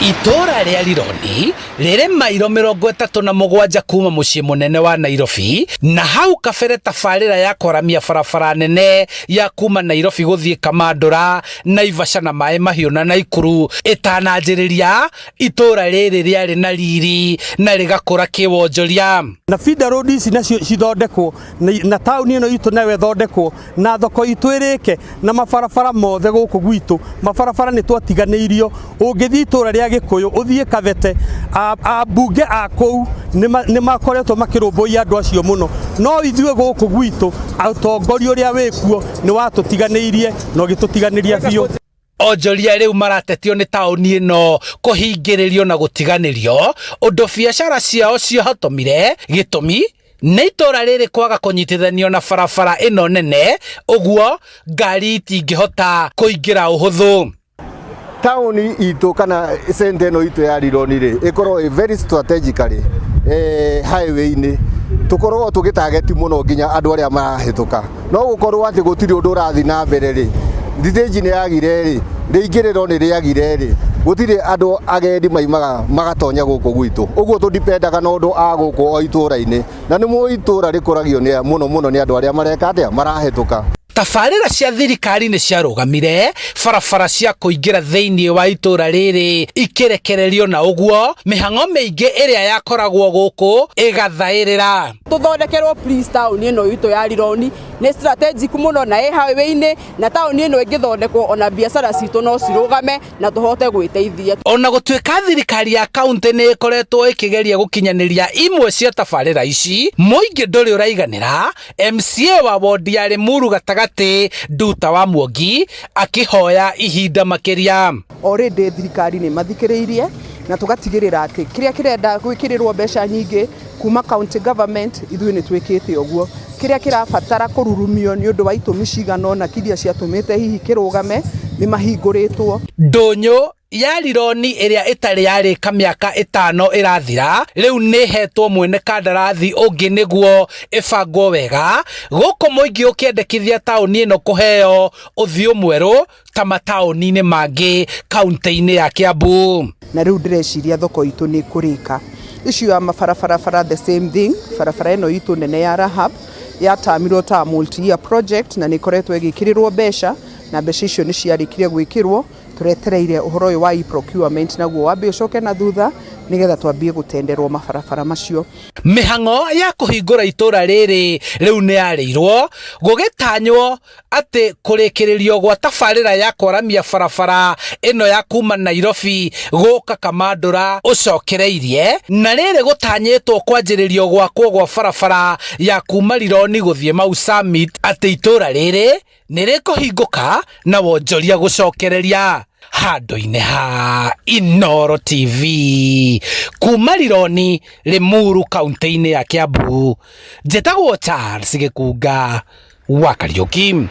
Itora ria Lironi riri mairo 37 kuma mucii munene wa Nairobi, na hau kabere tabarira ya kwaramia barabara nene ya kuma Nairobi guthie Kamandura, Naivasha na Mai Mahiu na Naikuru itananjiriria itora riri riari na riri na rigakura kiwonjoria. Na feeder road ici nacio cithondekwo na tauni ino itu nayo ithondekwo na thoko itu irike na mabarabara mothe guku gwitu mabarabara ni twatiganeirio. Ungithii itura ria Gikuyu uthie Kavete abunge akou ni makoretwo makirumbuia andu acio muno, no ithue guku gwitu atongoria uria wikuo ni watutiganeirie no gitutiganiria biu. Onjoria riu maratetio ni tauni ino kuhingiririo na gutiganirio undu biacara ciao ciohotomire gitumi nĩ itora rĩrĩ kwaga kũnyitithanio na barabara ĩno nene, ũguo ngari itingĩhota kũingĩra ũhũthũ. Tauni itu kana center ĩno itu ya Lironi rĩ ikorwo very strategically highway-inĩ tukorwo tugitageti muno nginya andu aria marahituka, no gukorwo ati gutiri undu urathi na mbere rĩ thitĩnji nĩ yagire rĩ rĩingĩrĩro nĩ rĩagire rĩ gutiri andu agendi maimaga magatonya guku gwitu, uguo tundipendaga na undu a guku o itura-inĩ na nĩ mu itura rĩkũragio nĩ muno nĩ andu aria mareka atia marahituka. Tabarĩra cia thirikari nĩ ciarũgamire, barabara cia kũingĩra thĩinĩ wa itura rĩrĩ ikirekererio, na ũguo mĩhang'o mĩingĩ ĩrĩa yakoragwo gũkũ ĩgathaĩrĩra. Tuthondekerwo please tauni ĩno itu ya Lironi nĩ strategic muno na highway-inĩ, na tauni ĩno ĩngĩthondekwo ona biacara citũ no cirũgame na tũhote gwĩteithia. Ona gũtuĩka thirikari ya kaunti nĩ ĩkoretwo ĩkĩgeria gũkinyanĩria imwe cia tabarĩra ici, mũingĩ ndũrĩ ũraiganĩra. MCA wa wodi ya Limuru Gatagatĩ Nduta wa Mwangi akihoya ihinda makiria. Already thirikari nĩ mathikĩrĩirie na tugatigĩrĩra atĩ kĩrĩa kĩrenda gwĩkĩrĩrwo mbeca nyingĩ kuma county government ithuĩ nĩ twĩkĩte ũguo. Kĩrĩa kĩrabatara kũrurumio nĩ ũndũ wa itũmi cigana ũna kiria ciatũmĩte hihi kĩrũgame nĩ mahingũrĩtwo. Ndũnyũ ya Lironi ĩrĩa ĩtarĩ yarĩka mĩaka 5 ĩrathira rĩu nĩ hetwo mwene kandarathi ũngĩ nĩguo ĩbangwo wega, gũkũ mũingĩ ũkĩendekithia tauni ĩno kũheo ũthiũ mwerũ ta mataũni-inĩ mangĩ kaunti-inĩ ya Kiambu. Na rĩu ndĩreciria thoko itũ nĩ kũrĩka issue ya mabarabara the same thing. Barabara ĩno itũ nene ya Rahab yatamirwo ta multi-year project na nĩ ikoretwo ĩgĩkĩrĩrwo mbeca na mbeca icio nĩ ciarĩkirie gwĩkĩrwo. Turetereire uhoro wa procurement naguo wambe ucoke na thutha nigetha twambie gutenderwo mabarabara macio. Mihang'o ya kuhingura itura riri riu ni yarĩirwo gũgĩtanywo atĩ kũrĩkĩrĩrio gwa tabarĩra ya kwaramia barabara ĩno ya kuma Nairobi gũka Kamandura ũcokereirie, na rĩrĩ gũtanyĩtwo kwanjĩrĩrio gwakwo gwa barabara ya kuma Lironi gũthie Mau Summit atĩ itura rĩrĩ nĩrĩkũhingũka na wonjoria gũcokereria. Handũ-inĩ ha Inooro TV kuma Lironi, Limuru, kaunti-inĩ ya Kiambu, njĩtagwo Charles Gĩkunga wa Kariũki.